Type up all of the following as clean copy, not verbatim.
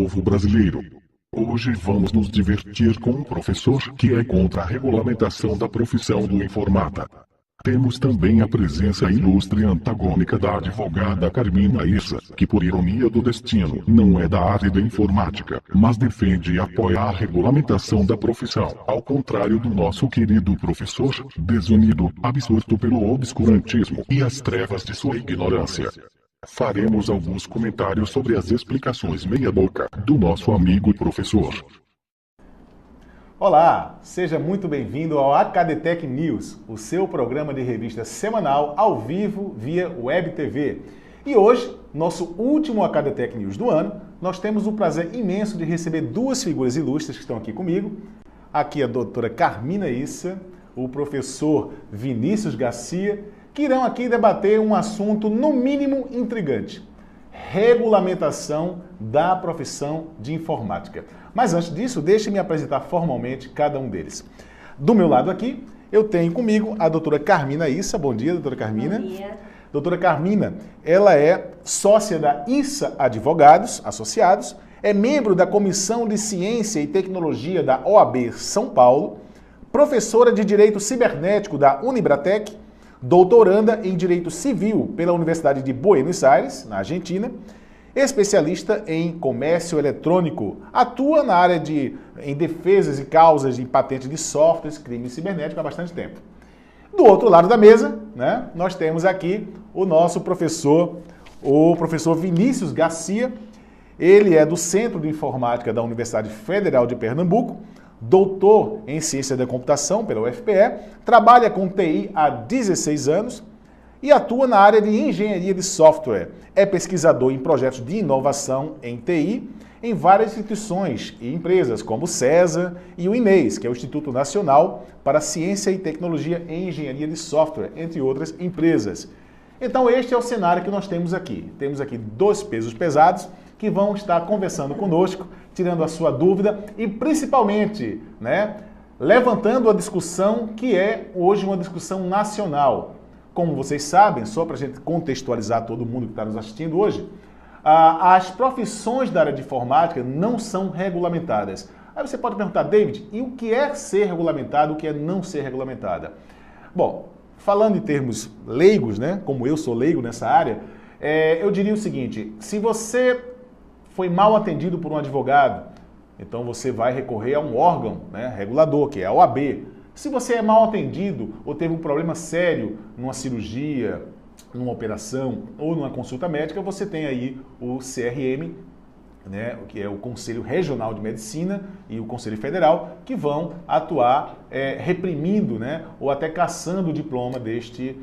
povo brasileiro. Hoje vamos nos divertir com um professor que é contra a regulamentação da profissão do informática. Temos também a presença ilustre e antagônica da advogada Carmina Issa, que por ironia do destino não é da área da informática, mas defende e apoia a regulamentação da profissão, ao contrário do nosso querido professor, desunido, absorto pelo obscurantismo e as trevas de sua ignorância. Faremos alguns comentários sobre as explicações meia-boca do nosso amigo professor. Olá, seja muito bem-vindo ao Acadetec News, o seu programa de revista semanal ao vivo via Web TV. E hoje, nosso último Acadetec News do ano, nós temos o prazer imenso de receber duas figuras ilustres que estão aqui comigo. Aqui a doutora Carmina Issa, o professor Vinícius Garcia, que irão aqui debater um assunto no mínimo intrigante: regulamentação da profissão de informática. Mas antes disso, deixe-me apresentar formalmente cada um deles. Do meu lado aqui, eu tenho comigo a doutora Carmina Issa. Bom dia, doutora Carmina. Bom dia. Doutora Carmina, ela é sócia da Issa Advogados Associados, é membro da Comissão de Ciência e Tecnologia da OAB São Paulo, professora de Direito Cibernético da Unibratec, doutoranda em Direito Civil pela Universidade de Buenos Aires, na Argentina, especialista em comércio eletrônico, atua na área em defesas e causas de patentes de softwares, crime cibernético há bastante tempo. Do outro lado da mesa, nós temos aqui o nosso professor, o professor Vinícius Garcia. Ele é do Centro de Informática da Universidade Federal de Pernambuco, doutor em Ciência da Computação pela UFPE, trabalha com TI há 16 anos e atua na área de engenharia de software. É pesquisador em projetos de inovação em TI em várias instituições e empresas, como o CESA e o INES, que é o Instituto Nacional para Ciência e Tecnologia em Engenharia de Software, entre outras empresas. Então este é o cenário que nós temos aqui. Temos aqui dois pesos pesados que vão estar conversando conosco, tirando a sua dúvida e principalmente, levantando a discussão que é hoje uma discussão nacional. Como vocês sabem, só para a gente contextualizar todo mundo que está nos assistindo hoje, as profissões da área de informática não são regulamentadas. Aí você pode perguntar, David, e o que é ser regulamentado, o que é não ser regulamentada? Bom, falando em termos leigos, como eu sou leigo nessa área, eu diria o seguinte: se você foi mal atendido por um advogado, então você vai recorrer a um órgão regulador, que é a OAB. Se você é mal atendido ou teve um problema sério numa cirurgia, numa operação ou numa consulta médica, você tem aí o CRM, que é o Conselho Regional de Medicina e o Conselho Federal, que vão atuar reprimindo ou até cassando o diploma deste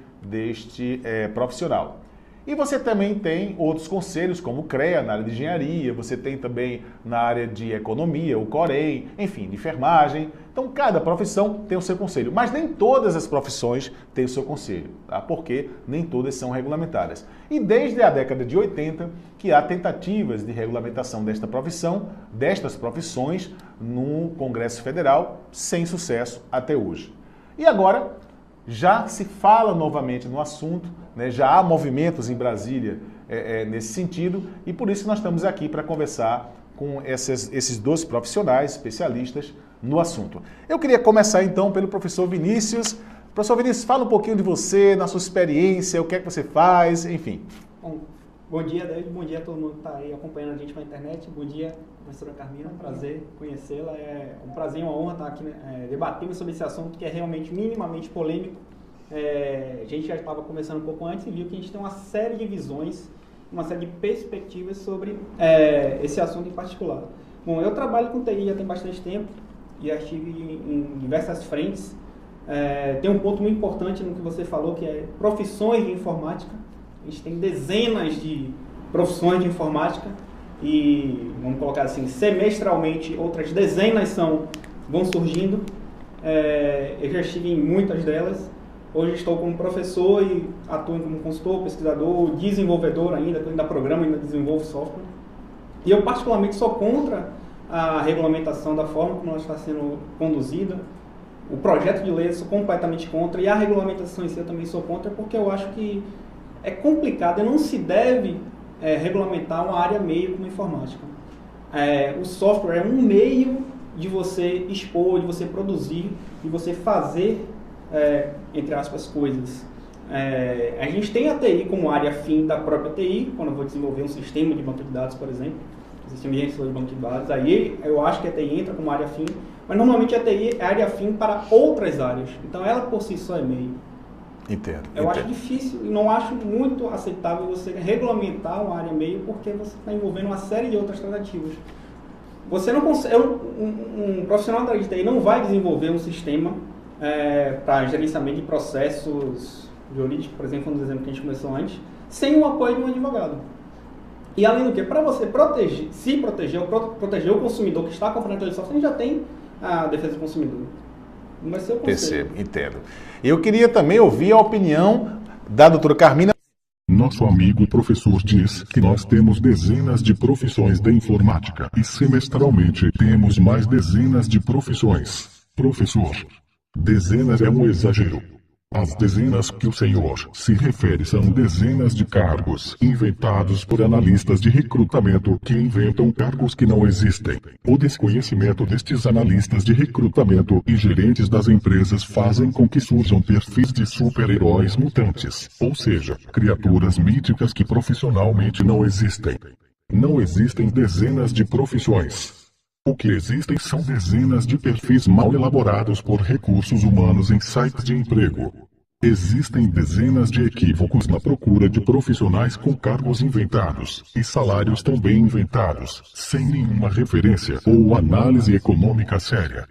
profissional. E você também tem outros conselhos, como o CREA, na área de engenharia, você tem também na área de economia, o COREM, enfim, de enfermagem. Então, cada profissão tem o seu conselho, mas nem todas as profissões têm o seu conselho, porque nem todas são regulamentadas. E desde a década de 80 que há tentativas de regulamentação destas profissões no Congresso Federal, sem sucesso até hoje. E agora, já se fala novamente no assunto, já há movimentos em Brasília nesse sentido, e por isso nós estamos aqui para conversar com esses dois profissionais especialistas no assunto. Eu queria começar então pelo professor Vinícius. Professor Vinícius, fala um pouquinho de você, na sua experiência, o que é que você faz, enfim. Bom dia, David, bom dia a todo mundo que está aí acompanhando a gente na internet. Bom dia, professora Carmina, prazer conhecê-la. É um prazer e uma honra estar aqui debatendo sobre esse assunto que é realmente minimamente polêmico. A gente já estava conversando um pouco antes e viu que a gente tem uma série de visões, uma série de perspectivas sobre esse assunto em particular. Bom, eu trabalho com TI já tem bastante tempo e já estive em diversas frentes. Tem um ponto muito importante no que você falou, que é profissões de informática. A gente tem dezenas de profissões de informática e, vamos colocar assim, semestralmente outras dezenas vão surgindo. Eu já estive em muitas delas. Hoje estou como professor e atuo como consultor, pesquisador, desenvolvedor ainda programa, ainda desenvolvo software. E eu particularmente sou contra a regulamentação da forma como ela está sendo conduzida. O projeto de lei eu sou completamente contra e a regulamentação em si eu também sou contra, porque eu acho que é complicado e não se deve regulamentar uma área meio como informática. o software é um meio de você expor, de você produzir, de você fazer, entre aspas, coisas. A gente tem a TI como área afim da própria TI, quando eu vou desenvolver um sistema de banco de dados, por exemplo, um sistema de gestão de banco de dados, aí eu acho que a TI entra como área afim, mas normalmente a TI é área afim para outras áreas, então ela por si só é meio. Entendo. Eu acho difícil e não acho muito aceitável você regulamentar uma área meio, porque você está envolvendo uma série de outras tratativas. Você não consegue, um profissional da área de TI não vai desenvolver um sistema para gerenciamento de processos jurídicos, por exemplo, um exemplo que a gente começou antes, sem o apoio de um advogado. E além do que, para você se proteger, ou proteger o consumidor que está comprando aquele software, a gente já tem a defesa do consumidor. Não vai ser o conselho. Percebo, entendo. Eu queria também ouvir a opinião da doutora Carmina. Nosso amigo professor diz que nós temos dezenas de profissões da informática e semestralmente temos mais dezenas de profissões. Professor, dezenas é um exagero. As dezenas que o senhor se refere são dezenas de cargos inventados por analistas de recrutamento que inventam cargos que não existem. O desconhecimento destes analistas de recrutamento e gerentes das empresas fazem com que surjam perfis de super-heróis mutantes, ou seja, criaturas míticas que profissionalmente não existem. Não existem dezenas de profissões. O que existem são dezenas de perfis mal elaborados por recursos humanos em sites de emprego. Existem dezenas de equívocos na procura de profissionais com cargos inventados e salários também inventados, sem nenhuma referência ou análise econômica séria.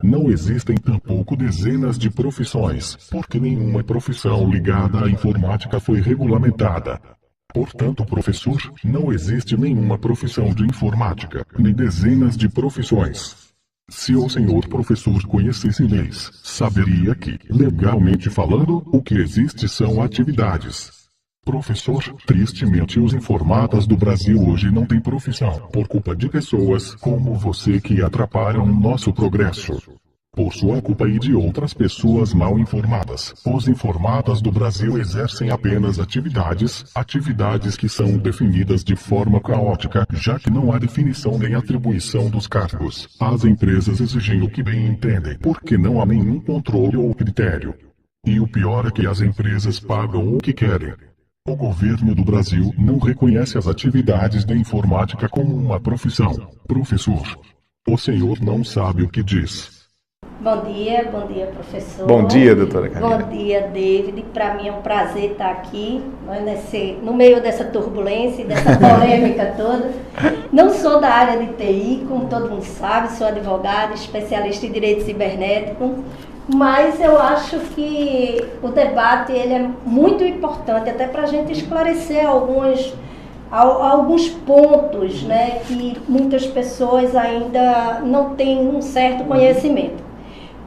Não existem tampouco dezenas de profissões, porque nenhuma profissão ligada à informática foi regulamentada. Portanto, professor, não existe nenhuma profissão de informática, nem dezenas de profissões. Se o senhor professor conhecesse leis, saberia que, legalmente falando, o que existe são atividades. Professor, tristemente os informatas do Brasil hoje não têm profissão, por culpa de pessoas como você que atrapalham o nosso progresso. Por sua culpa e de outras pessoas mal informadas, os informatas do Brasil exercem apenas atividades que são definidas de forma caótica, já que não há definição nem atribuição dos cargos. As empresas exigem o que bem entendem, porque não há nenhum controle ou critério. E o pior é que as empresas pagam o que querem. O governo do Brasil não reconhece as atividades da informática como uma profissão. Professor, o senhor não sabe o que diz. Bom dia, professor. Bom dia, doutora Carmina. Bom dia, David. Para mim é um prazer estar aqui, no meio dessa turbulência e dessa polêmica toda. Não sou da área de TI, como todo mundo sabe, sou advogada, especialista em direito cibernético, mas eu acho que o debate ele é muito importante, até para a gente esclarecer alguns pontos, né, que muitas pessoas ainda não têm um certo conhecimento.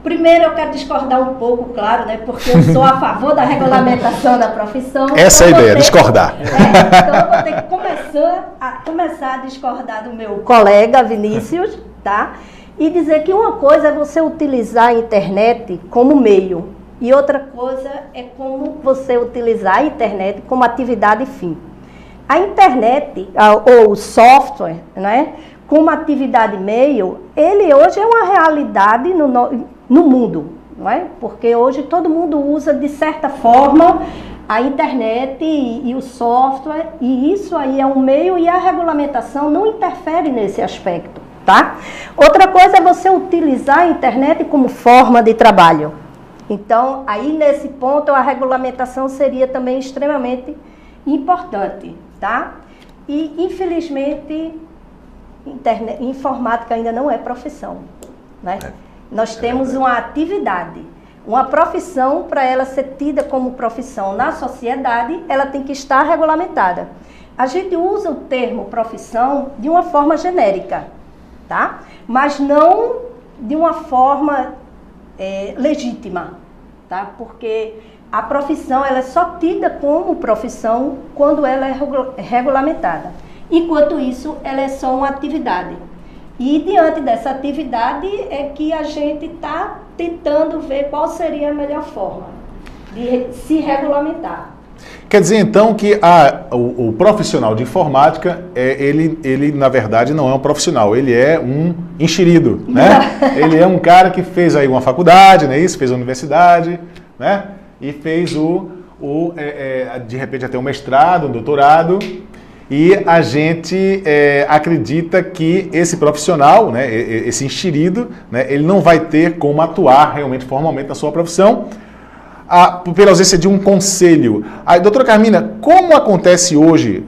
Primeiro, eu quero discordar um pouco, claro, né, porque eu sou a favor da regulamentação da profissão. Essa é a ideia, discordar. Então, eu vou ter que começar a discordar do meu colega Vinícius, tá? E dizer que uma coisa é você utilizar a internet como meio, e outra coisa é como você utilizar a internet como atividade fim. A internet, ou o software, né, como atividade meio, ele hoje é uma realidade no mundo, não é? Porque hoje todo mundo usa, de certa forma, a internet e o software, e isso aí é um meio, e a regulamentação não interfere nesse aspecto, tá? Outra coisa é você utilizar a internet como forma de trabalho. Então, aí nesse ponto, a regulamentação seria também extremamente importante, tá? E, infelizmente, informática ainda não é profissão, né? Nós temos uma atividade, uma profissão. Para ela ser tida como profissão na sociedade, ela tem que estar regulamentada. A gente usa o termo profissão de uma forma genérica, tá? Mas não de uma forma legítima, tá? Porque a profissão ela é só tida como profissão quando ela é regulamentada. Enquanto isso, ela é só uma atividade. E diante dessa atividade é que a gente está tentando ver qual seria a melhor forma de se regulamentar. Quer dizer, então, que o profissional de informática, ele, na verdade, não é um profissional, ele é um enxerido, né? Ele é um cara que fez aí uma faculdade, né? Isso, fez a universidade, né? E fez de repente, até um mestrado, um doutorado, e a gente acredita que esse profissional, né? Esse enxerido, né? Ele não vai ter como atuar realmente formalmente na sua profissão, pela ausência de um conselho. Doutora Carmina, como acontece hoje,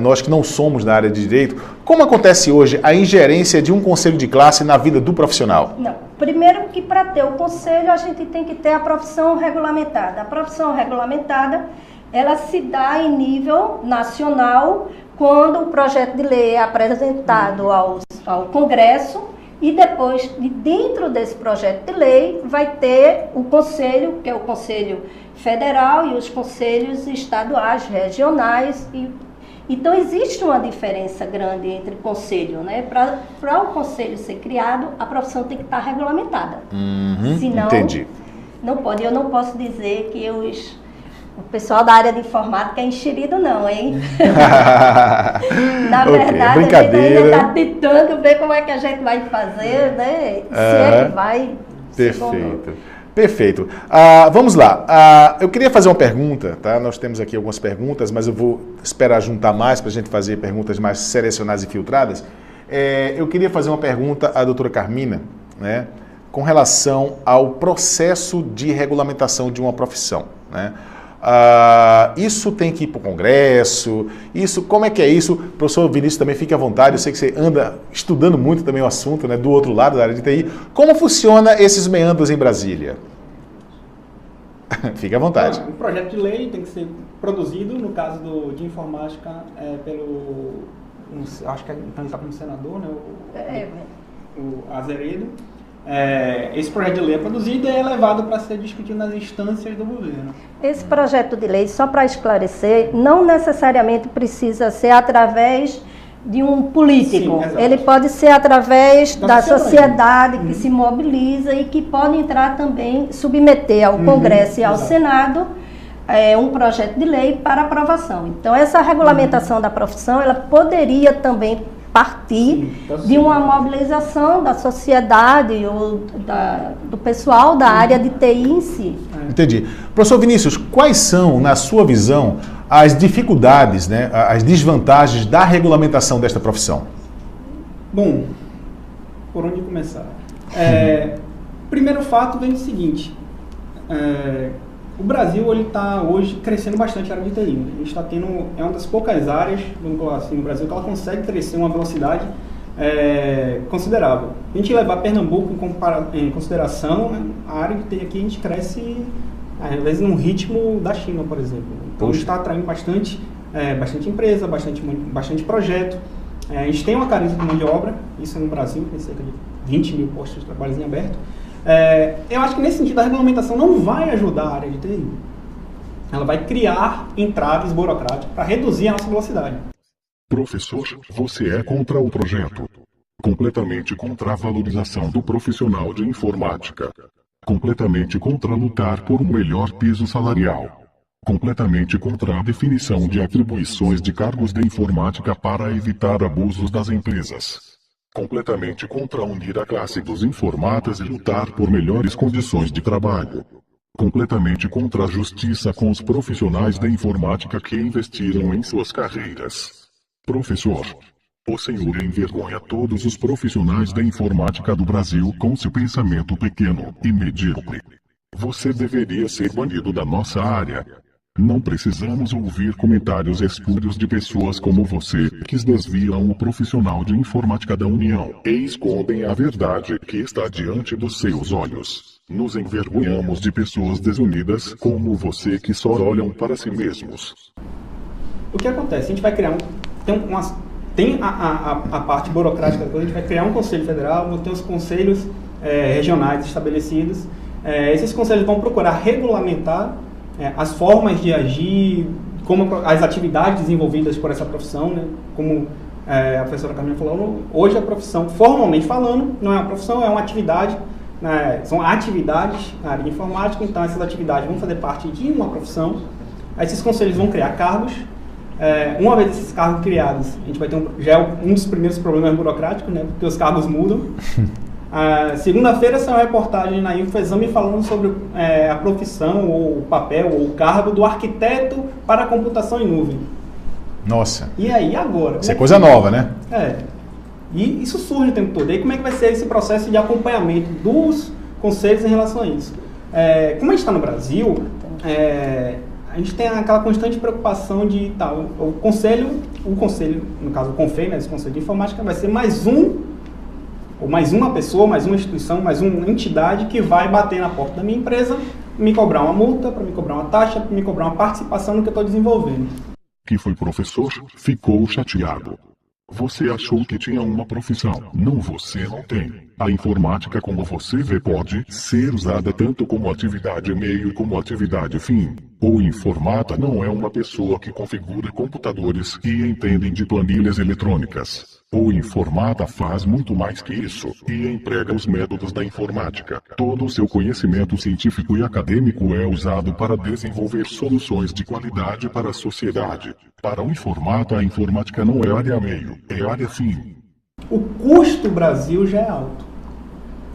nós que não somos da área de direito, como acontece hoje a ingerência de um conselho de classe na vida do profissional? Não, primeiro que para ter o conselho a gente tem que ter a profissão regulamentada. A profissão regulamentada, ela se dá em nível nacional quando o projeto de lei é apresentado ao Congresso. E depois, dentro desse projeto de lei, vai ter o conselho, que é o Conselho Federal, e os conselhos estaduais, regionais. Então, existe uma diferença grande entre conselho, né? Para o conselho ser criado, a profissão tem que estar regulamentada. Senão, entendi. Não pode. Eu não posso dizer que o pessoal da área de informática é enxerido, não, hein? Na verdade, brincadeira. A gente ainda está tentando ver como é que a gente vai fazer, né? Se é que vai. Perfeito. Vamos lá. Eu queria fazer uma pergunta, tá? Nós temos aqui algumas perguntas, mas eu vou esperar juntar mais para a gente fazer perguntas mais selecionadas e filtradas. Eu queria fazer uma pergunta à doutora Carmina, né? Com relação ao processo de regulamentação de uma profissão, né? Isso tem que ir para o Congresso, como é que é isso? Professor Vinícius, também fique à vontade, eu sei que você anda estudando muito também o assunto, né, do outro lado da área de TI. Como funciona esses meandros em Brasília? Fique à vontade. O projeto de lei tem que ser produzido, no caso de informática, acho que ele está como senador, né, o Azeredo. Esse projeto de lei é produzido e é levado para ser discutido nas instâncias do governo. Esse projeto de lei, só para esclarecer, não necessariamente precisa ser através de um político. Sim, ele pode ser através da sociedade que se mobiliza e que pode entrar também, submeter ao Congresso e ao Senado um projeto de lei para aprovação. Então, essa regulamentação da profissão, ela poderia também partir de uma mobilização da sociedade ou do pessoal da área de TI em si. Entendi. Professor Vinícius, quais são, na sua visão, as dificuldades, né, as desvantagens da regulamentação desta profissão? Bom, por onde começar? Primeiro fato vem do seguinte, o Brasil está hoje crescendo bastante a área de TI. A gente está tendo, é uma das poucas áreas, vamos falar assim, no Brasil que ela consegue crescer uma velocidade considerável. A gente levar Pernambuco em consideração, né, a área de TI aqui a gente cresce às vezes num ritmo da China, por exemplo. Então a gente está atraindo bastante empresa, bastante projeto. A gente tem uma carência de mão de obra, isso é no Brasil, tem cerca de 20 mil postos de trabalho em aberto. Eu acho que nesse sentido a regulamentação não vai ajudar a área de TI. Ela vai criar entraves burocráticos para reduzir a nossa velocidade. Professor, você é contra o projeto. Completamente contra a valorização do profissional de informática. Completamente contra lutar por um melhor piso salarial. Completamente contra a definição de atribuições de cargos de informática para evitar abusos das empresas. Completamente contra unir a classe dos informatas e lutar por melhores condições de trabalho. Completamente contra a justiça com os profissionais da informática que investiram em suas carreiras. Professor, o senhor envergonha todos os profissionais da informática do Brasil com seu pensamento pequeno e medíocre. Você deveria ser banido da nossa área. Não precisamos ouvir comentários espúrios de pessoas como você que desviam o profissional de informática da União e escondem a verdade que está diante dos seus olhos. Nos envergonhamos de pessoas desunidas como você que só olham para si mesmos. O que acontece? A gente vai criar tem a parte burocrática, a gente vai criar um conselho federal, vão ter os conselhos regionais estabelecidos. Esses conselhos vão procurar regulamentar as formas de agir, como as atividades desenvolvidas por essa profissão, né? Como a professora Carmina falou, hoje a profissão, formalmente falando, não é uma profissão, é uma atividade, né? São atividades na área de informática, então essas atividades vão fazer parte de uma profissão. Esses conselhos vão criar cargos. Uma vez esses cargos criados, a gente vai ter já é um dos primeiros problemas burocráticos, né? Porque os cargos mudam. Segunda-feira saiu uma reportagem na InfoExame falando sobre a profissão, ou o papel, ou o cargo do arquiteto para a computação em nuvem. Nossa. E aí, agora? Isso é coisa nova, né? E isso surge o tempo todo. E aí, como é que vai ser esse processo de acompanhamento dos conselhos em relação a isso? Como a gente está no Brasil, a gente tem aquela constante preocupação de o conselho, no caso o CONFEI, né, esse Conselho de Informática, vai ser mais uma pessoa, mais uma instituição, mais uma entidade que vai bater na porta da minha empresa, me cobrar uma multa, para me cobrar uma taxa, para me cobrar uma participação no que eu estou desenvolvendo. Que foi professor, ficou chateado. Você achou que tinha uma profissão. Não, você não tem. A informática, como você vê, pode ser usada tanto como atividade meio como atividade fim. O informata não é uma pessoa que configura computadores e entende de planilhas eletrônicas. O informata faz muito mais que isso e emprega os métodos da informática. Todo o seu conhecimento científico e acadêmico é usado para desenvolver soluções de qualidade para a sociedade. Para o informata, a informática não é área meio, é área fim. O custo do Brasil já é alto.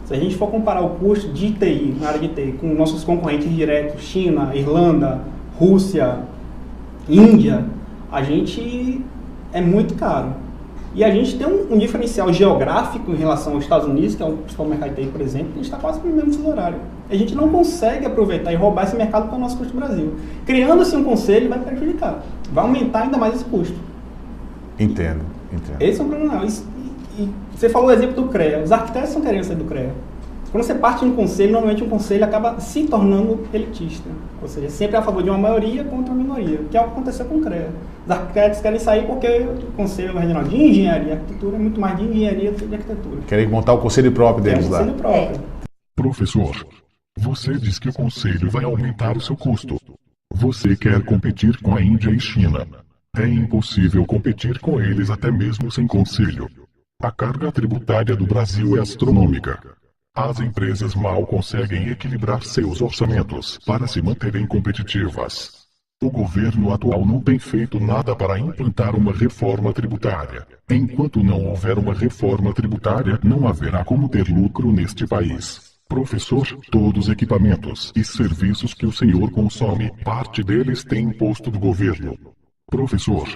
Se a gente for comparar o custo de TI, na área de TI, com nossos concorrentes diretos, China, Irlanda, Rússia, Índia, a gente é muito caro. E a gente tem um diferencial geográfico em relação aos Estados Unidos, que é o principal mercado de TI, por exemplo, que a gente está quase no mesmo fuso horário. A gente não consegue aproveitar e roubar esse mercado para o nosso custo do Brasil. Criando-se um conselho vai prejudicar, vai aumentar ainda mais esse custo. Entendo. Esse é um problema. E você falou o exemplo do CREA. Os arquitetos estão querendo sair do CREA. Quando você parte de um conselho, normalmente um conselho acaba se tornando elitista. Ou seja, sempre a favor de uma maioria contra uma minoria, que é o que aconteceu com o CREA. Os arquitetos querem sair porque o Conselho Regional de Engenharia e Arquitetura é muito mais de engenharia do que de arquitetura. Querem montar o conselho próprio deles lá. Conselho próprio. Professor, você diz que o conselho vai aumentar o seu custo. Você quer competir com a Índia e China. É impossível competir com eles até mesmo sem conselho. A carga tributária do Brasil é astronômica. As empresas mal conseguem equilibrar seus orçamentos para se manterem competitivas. O governo atual não tem feito nada para implantar uma reforma tributária. Enquanto não houver uma reforma tributária, não haverá como ter lucro neste país. Professor, todos os equipamentos e serviços que o senhor consome, parte deles tem imposto do governo. Professor,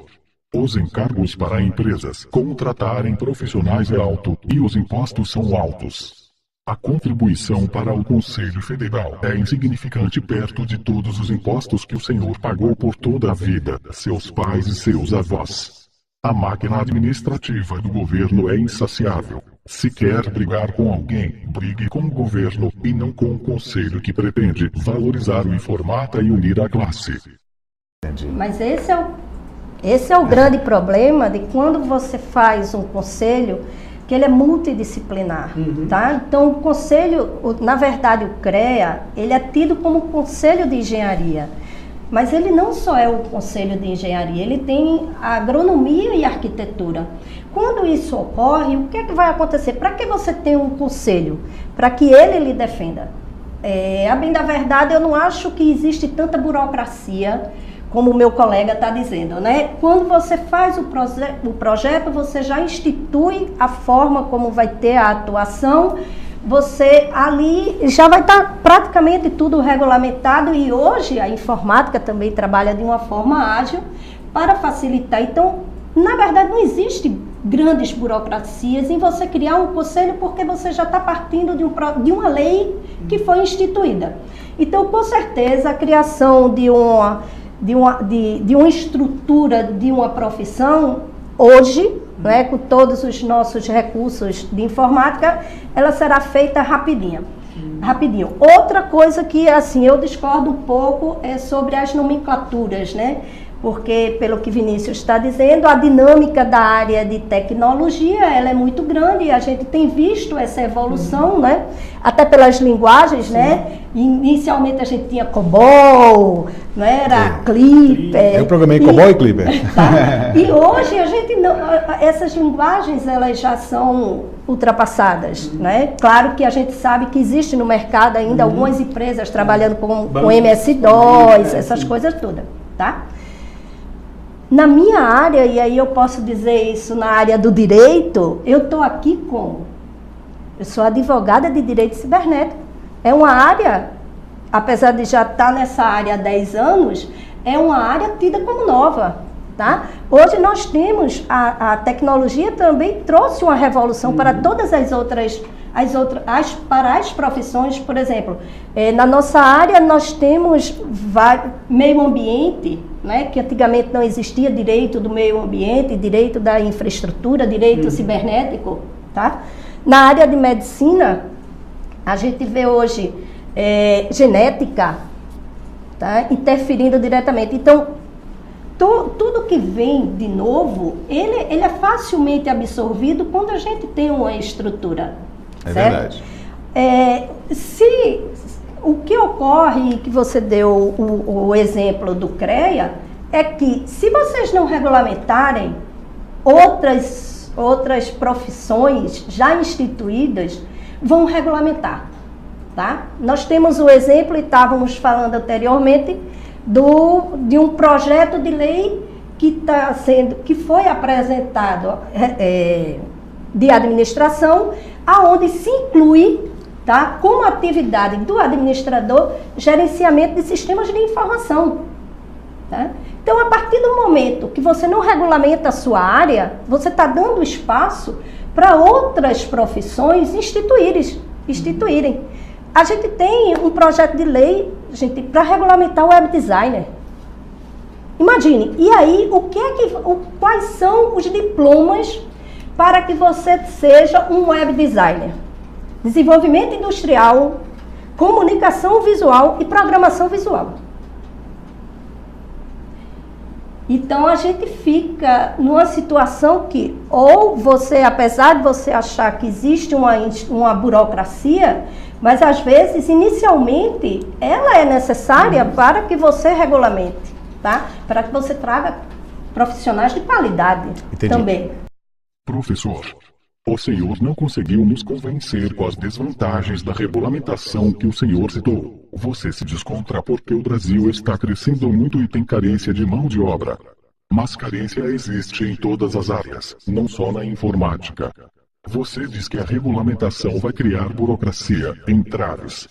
os encargos para empresas contratarem profissionais é alto e os impostos são altos. A contribuição para o Conselho Federal é insignificante perto de todos os impostos que o senhor pagou por toda a vida, seus pais e seus avós. A máquina administrativa do governo é insaciável. Se quer brigar com alguém, brigue com o governo e não com o conselho que pretende valorizar o informata e unir a classe. Entendi. Mas esse é o grande problema de quando você faz um conselho que ele é multidisciplinar, tá? Então o conselho, na verdade o CREA, ele é tido como conselho de engenharia, mas ele não só é o conselho de engenharia, ele tem a agronomia e a arquitetura. Quando isso ocorre, o que é que vai acontecer? Para que você tem um conselho? Para que ele lhe defenda. A bem da verdade, eu não acho que existe tanta burocracia como o meu colega está dizendo, né? Quando você faz o projeto, você já institui a forma como vai ter a atuação, você ali já vai estar praticamente tudo regulamentado e hoje a informática também trabalha de uma forma ágil para facilitar. Então, na verdade, não existe grandes burocracias em você criar um conselho porque você já está partindo de uma lei que foi instituída. Então, com certeza, a criação de uma estrutura de uma profissão, hoje, né, com todos os nossos recursos de informática, ela será feita rapidinho. Outra coisa que, assim, eu discordo um pouco é sobre as nomenclaturas, né? Porque, pelo que Vinícius está dizendo, a dinâmica da área de tecnologia, ela é muito grande e a gente tem visto essa evolução, né? Até pelas linguagens, né? Inicialmente a gente tinha COBOL, não era Clipper. Eu programei COBOL e Clipper. Tá? E hoje a gente não, essas linguagens elas já são ultrapassadas, né? Claro que a gente sabe que existe no mercado ainda algumas empresas trabalhando com MS-DOS, essas coisas todas. tá? Na minha área, e aí eu posso dizer isso na área do direito, eu estou aqui como? Eu sou advogada de direito cibernético. É uma área, apesar de já estar nessa área há 10 anos, é uma área tida como nova, tá? Hoje nós temos, a tecnologia também trouxe uma revolução para todas para as profissões. Por exemplo, na nossa área nós temos meio ambiente, né, que antigamente não existia direito do meio ambiente, direito da infraestrutura, direito cibernético, tá? Na área de medicina, a gente vê hoje genética, tá, interferindo diretamente. Então, tudo que vem de novo, ele é facilmente absorvido quando a gente tem uma estrutura. É certo? Verdade. O que ocorre, que você deu o exemplo do CREA, é que se vocês não regulamentarem outras profissões já instituídas, vão regulamentar, tá? Nós temos o exemplo, e estávamos falando anteriormente, de um projeto de lei que foi apresentado de administração, aonde se inclui, tá, como atividade do administrador, gerenciamento de sistemas de informação. Tá? Então, a partir do momento que você não regulamenta a sua área, você está dando espaço para outras profissões instituírem. A gente tem um projeto de lei, para regulamentar o web designer. Imagine, e aí, quais são os diplomas para que você seja um web designer? Desenvolvimento industrial, comunicação visual e programação visual. Então, a gente fica numa situação que, ou você, apesar de você achar que existe uma burocracia, mas às vezes, inicialmente, ela é necessária para que você regulamente, tá? Para que você traga profissionais de qualidade. Entendi. Também. Professor, o senhor não conseguiu nos convencer com as desvantagens da regulamentação que o senhor citou. Você se descontra porque o Brasil está crescendo muito e tem carência de mão de obra. Mas carência existe em todas as áreas, não só na informática. Você diz que a regulamentação vai criar burocracia, entraves.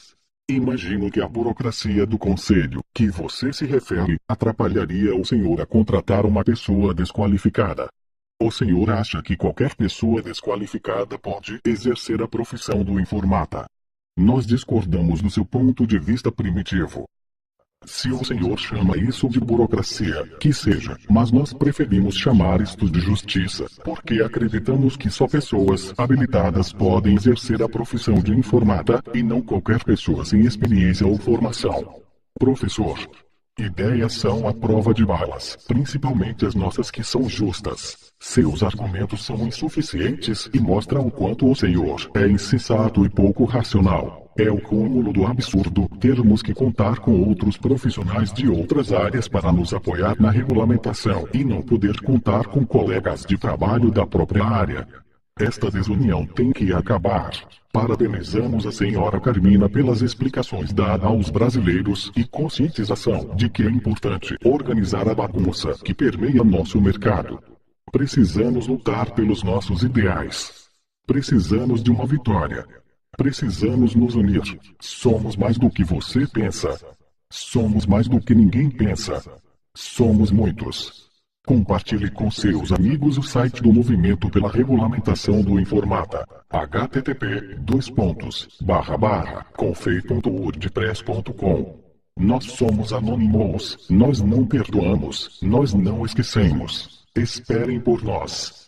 Imagino que a burocracia do conselho, que você se refere, atrapalharia o senhor a contratar uma pessoa desqualificada. O senhor acha que qualquer pessoa desqualificada pode exercer a profissão do informática? Nós discordamos do seu ponto de vista primitivo. Se o senhor chama isso de burocracia, que seja, mas nós preferimos chamar isto de justiça, porque acreditamos que só pessoas habilitadas podem exercer a profissão de informática e não qualquer pessoa sem experiência ou formação. Professor, ideias são a prova de balas, principalmente as nossas que são justas. Seus argumentos são insuficientes e mostram o quanto o senhor é insensato e pouco racional. É o cúmulo do absurdo termos que contar com outros profissionais de outras áreas para nos apoiar na regulamentação e não poder contar com colegas de trabalho da própria área. Esta desunião tem que acabar. Parabenizamos a senhora Carmina pelas explicações dadas aos brasileiros e conscientização de que é importante organizar a bagunça que permeia nosso mercado. Precisamos lutar pelos nossos ideais. Precisamos de uma vitória. Precisamos nos unir. Somos mais do que você pensa. Somos mais do que ninguém pensa. Somos muitos. Compartilhe com seus amigos o site do Movimento pela Regulamentação do Informática. http://confei.wordpress.com. Nós somos anônimos. Nós não perdoamos. Nós não esquecemos. Esperem por nós.